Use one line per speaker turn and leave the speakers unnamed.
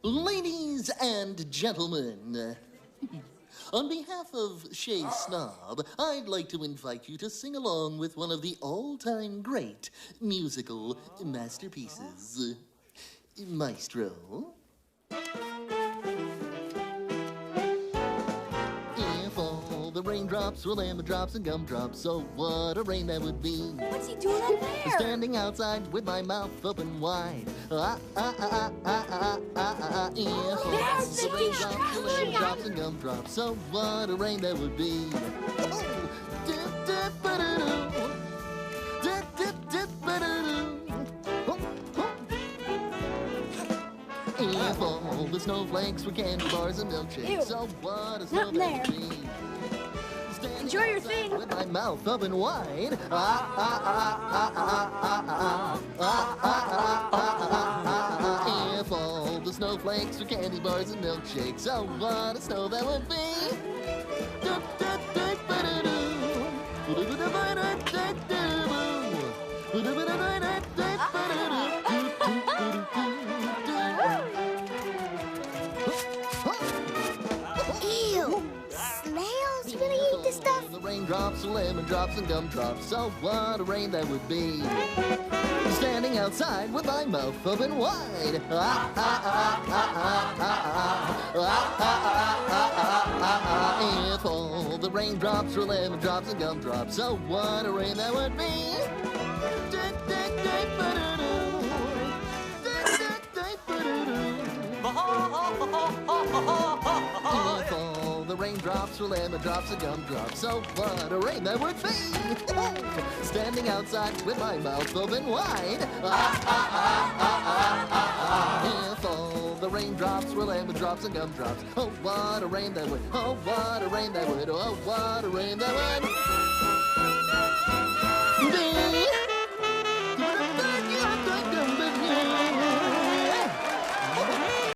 Ladies and gentlemen, on behalf of Shay Snob, I'd like to invite you to sing along with one of the all-time great musical masterpieces. Maestro. If all the raindrops were lemon drops and gumdrops, so what a rain that would be.
What's he doing up there?
Standing outside with my mouth open wide. If all the raindrops were lemon drops and gumdrops, so what a rain that would be. If all the snowflakes were candy bars and milkshakes, so what a snow that would be.
Enjoy your thing.
With my mouth open wide. If all the snowflakes were candy bars and milkshakes, so what a snow that would be. The raindrops, lemon drops, and gumdrops. So what a rain that would be. Standing outside with my mouth open wide. If all the raindrops were lemon drops and gumdrops, so what a rain that would be. If all the raindrops were lemon drops and gumdrops, so what a rain that would be. Standing outside with my mouth open wide. If all the raindrops were lemon drops and gumdrops, oh what a rain that would, oh what a rain that would, oh what a rain that would.